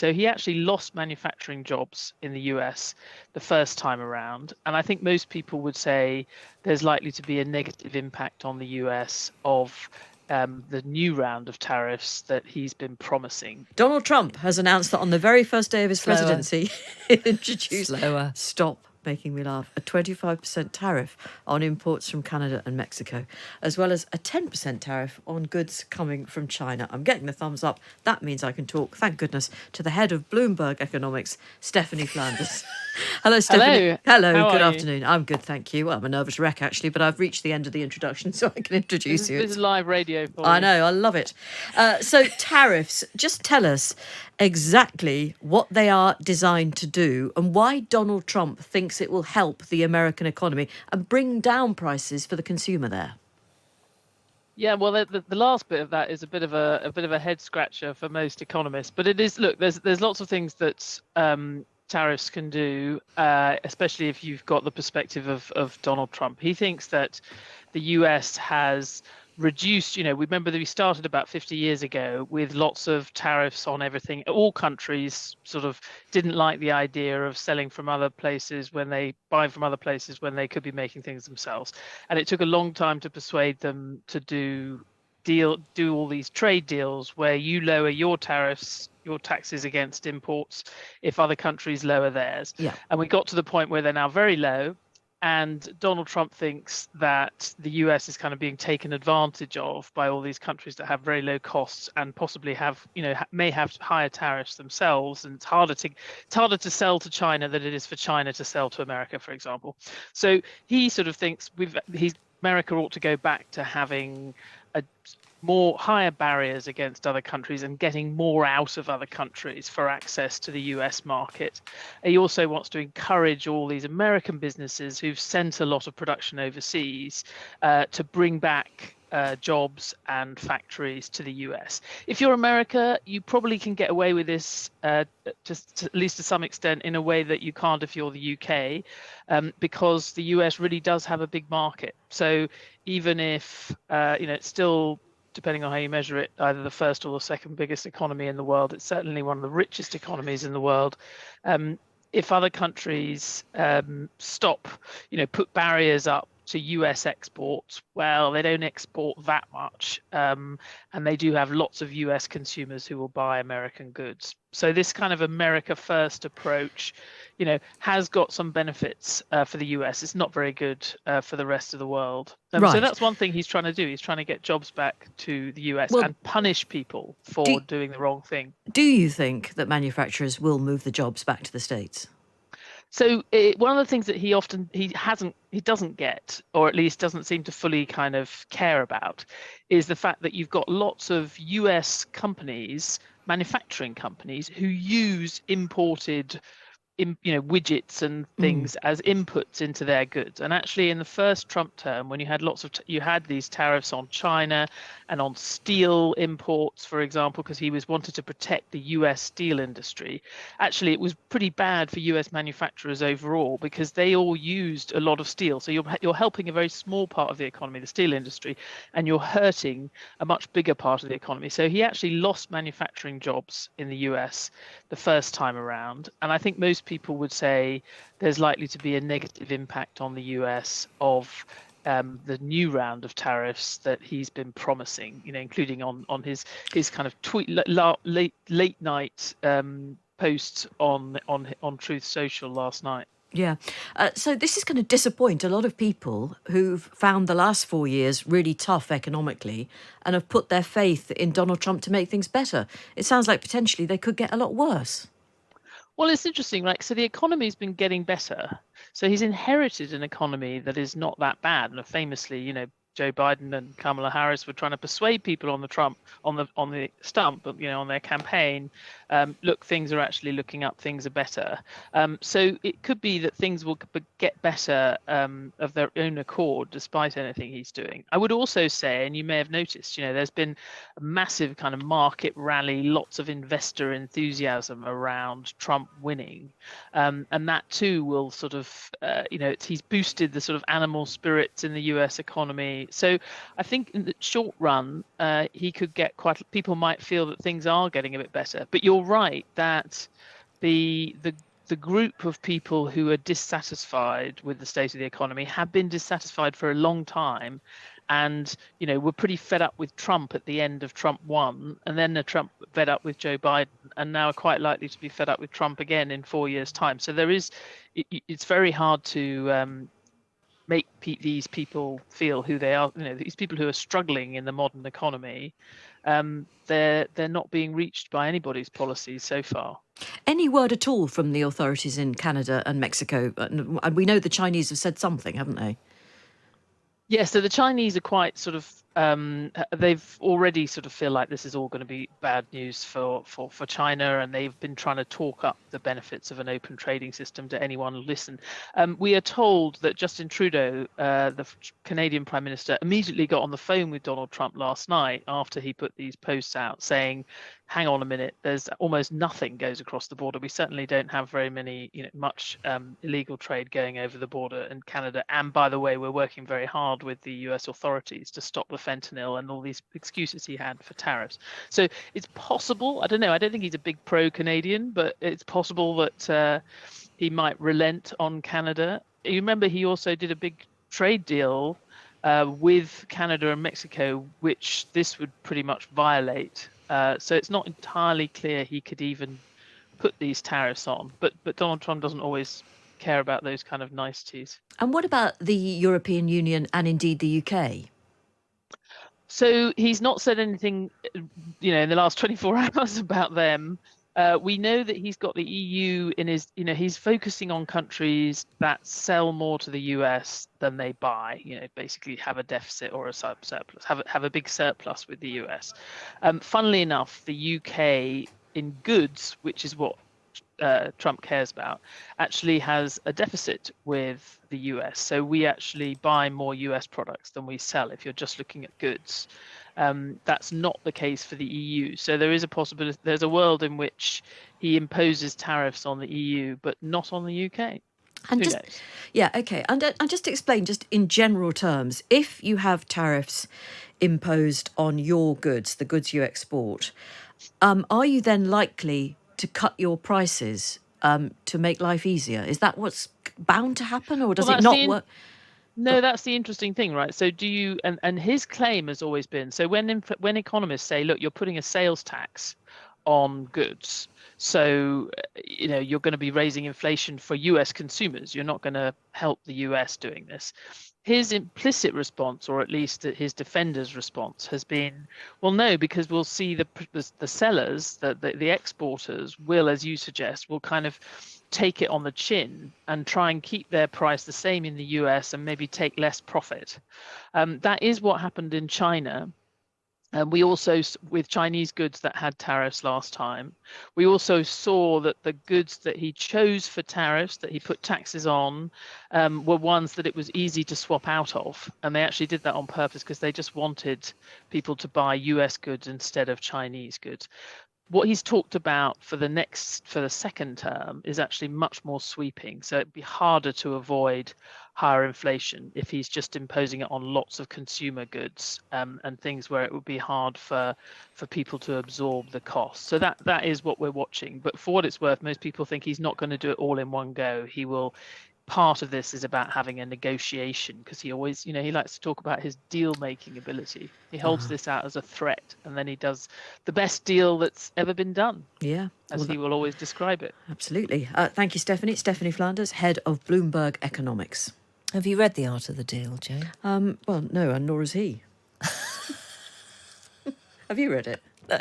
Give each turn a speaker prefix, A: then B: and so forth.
A: So he actually lost manufacturing jobs in the US the first time around. And I think most people would say there's likely to be a negative impact on the US of the new round of tariffs that he's been promising.
B: Donald Trump has announced that on the very first day of his presidency, he introduced stop making me laugh, a 25% tariff on imports from Canada and Mexico, as well as a 10% tariff on goods coming from China. I'm getting the thumbs up. That means I can talk, thank goodness, to the head of Bloomberg Economics, Stephanie Flanders. Hello, Stephanie. Hello, good afternoon. I'm good, thank you. Well, I'm a nervous wreck, actually, but I've reached the end of the introduction, so I can introduce you.
A: This is live radio for
B: I know, I love it. So tariffs, just tell us exactly what they are designed to do and why Donald Trump thinks it will help the American economy and bring down prices for the consumer there.
A: Yeah, well, the last bit of that is a bit of a head scratcher for most economists. But it is, look, there's lots of things that tariffs can do, especially if you've got the perspective of Donald Trump. He thinks that the US has reduced, we remember that we started about 50 years ago with lots of tariffs on everything. All countries sort of didn't like the idea of selling from other places when they buy from other places when they could be making things themselves. And it took a long time to persuade them to do all these trade deals where you lower your tariffs, your taxes against imports if other countries lower theirs.
B: Yeah.
A: And we got to the point where they're now very low. And Donald Trump thinks that the US is kind of being taken advantage of by all these countries that have very low costs and possibly have, may have higher tariffs themselves. And it's harder to sell to China than it is for China to sell to America, for example. So he sort of thinks America ought to go back to having higher barriers against other countries and getting more out of other countries for access to the US market. He also wants to encourage all these American businesses who've sent a lot of production overseas to bring back jobs and factories to the US. If you're America, you probably can get away with this just at least to some extent in a way that you can't if you're the UK, because the US really does have a big market. So even if it's still, depending on how you measure it, either the first or the second biggest economy in the world, it's certainly one of the richest economies in the world. If other countries put barriers up to US exports, well, they don't export that much, and they do have lots of US consumers who will buy American goods. So this kind of America first approach, has got some benefits for the US. It's not very good for the rest of the world.
B: Right.
A: So that's one thing he's trying to do. He's trying to get jobs back to the US and punish people for doing the wrong thing.
B: Do you think that manufacturers will move the jobs back to the States?
A: So one of the things that he doesn't get, or at least doesn't seem to fully kind of care about, is the fact that you've got lots of US companies, manufacturing companies, who use imported widgets and things as inputs into their goods. And actually in the first Trump term, when you had you had these tariffs on China and on steel imports, for example, because he wanted to protect the US steel industry, actually it was pretty bad for US manufacturers overall because they all used a lot of steel. So you're helping a very small part of the economy, the steel industry, and you're hurting a much bigger part of the economy. So he actually lost manufacturing jobs in the US the first time around. And I think most people would say there's likely to be a negative impact on the US of the new round of tariffs that he's been promising, including on his kind of tweet late night posts on Truth Social last night.
B: Yeah. So this is going to disappoint a lot of people who've found the last 4 years really tough economically and have put their faith in Donald Trump to make things better. It sounds like potentially they could get a lot worse.
A: Well, it's interesting, right? So the economy's been getting better. So he's inherited an economy that is not that bad. And famously, Joe Biden and Kamala Harris were trying to persuade people on the stump, on their campaign, look, things are actually looking up, things are better. So it could be that things will get better of their own accord, despite anything he's doing. I would also say, and you may have noticed, there's been a massive kind of market rally, lots of investor enthusiasm around Trump winning, and that too will sort of, he's boosted the sort of animal spirits in the US economy. economy. So I think in the short run, he could get people might feel that things are getting a bit better. But you're right that the group of people who are dissatisfied with the state of the economy have been dissatisfied for a long time, and we're pretty fed up with Trump at the end of Trump 1, and then Trump fed up with Joe Biden, and now are quite likely to be fed up with Trump again in 4 years' time. So it's very hard to make these people feel who they are. These people who are struggling in the modern economy, they're not being reached by anybody's policies so far.
B: Any word at all from the authorities in Canada and Mexico? And we know the Chinese have said something, haven't they?
A: Yeah, so the Chinese are quite sort of they've already sort of feel like this is all going to be bad news for China, and they've been trying to talk up the benefits of an open trading system to anyone who listen. We are told that Justin Trudeau, the Canadian Prime Minister, immediately got on the phone with Donald Trump last night after he put these posts out saying, hang on a minute, there's almost nothing goes across the border. We certainly don't have very many, much illegal trade going over the border in Canada. And by the way, we're working very hard with the US authorities to stop the fentanyl and all these excuses he had for tariffs. So it's possible, I don't know, I don't think he's a big pro-Canadian, but it's possible that he might relent on Canada. You remember he also did a big trade deal with Canada and Mexico, which this would pretty much violate. So it's not entirely clear he could even put these tariffs on. But Donald Trump doesn't always care about those kind of niceties.
B: And what about the European Union and indeed the UK?
A: So he's not said anything, in the last 24 hours about them. We know that he's got the EU in his, he's focusing on countries that sell more to the US than they buy, basically have a deficit or a surplus, have a big surplus with the US. Funnily enough, the UK in goods, which is what Trump cares about, actually has a deficit with the US. So we actually buy more US products than we sell if you're just looking at goods. That's not the case for the EU. So there is a possibility, there's a world in which he imposes tariffs on the EU, but not on the UK.
B: And
A: Who
B: just,
A: knows?
B: yeah, okay. And just explain, just in general terms, if you have tariffs imposed on your goods, the goods you export, are you then likely to cut your prices to make life easier? Is that what's bound to happen, or does it not work?
A: No, that's the interesting thing, right? So do you, and his claim has always been, so when economists say, look, you're putting a sales tax on goods, so you're going to be raising inflation for US consumers, you're not going to help the US doing this. His implicit response, or at least his defender's response, has been, well, no, because we'll see the sellers, the exporters will, as you suggest, will kind of take it on the chin and try and keep their price the same in the US and maybe take less profit. That is what happened in China. And we also, with Chinese goods that had tariffs last time, we also saw that the goods that he chose for tariffs, that he put taxes on, were ones that it was easy to swap out of. And they actually did that on purpose because they just wanted people to buy US goods instead of Chinese goods. What he's talked about for the second term is actually much more sweeping. So it'd be harder to avoid higher inflation if he's just imposing it on lots of consumer goods and things where it would be hard for people to absorb the cost. So that is what we're watching. But for what it's worth, most people think he's not going to do it all in one go. He will. Part of this is about having a negotiation, because he always, he likes to talk about his deal-making ability. He holds this out as a threat, and then he does the best deal that's ever been done.
B: Yeah.
A: As he will always describe it.
B: Absolutely. Thank you, Stephanie. Stephanie Flanders, head of Bloomberg Economics.
C: Have you read The Art of the Deal, Jane?
B: Well, no, and nor has he. Have you read it?
C: No.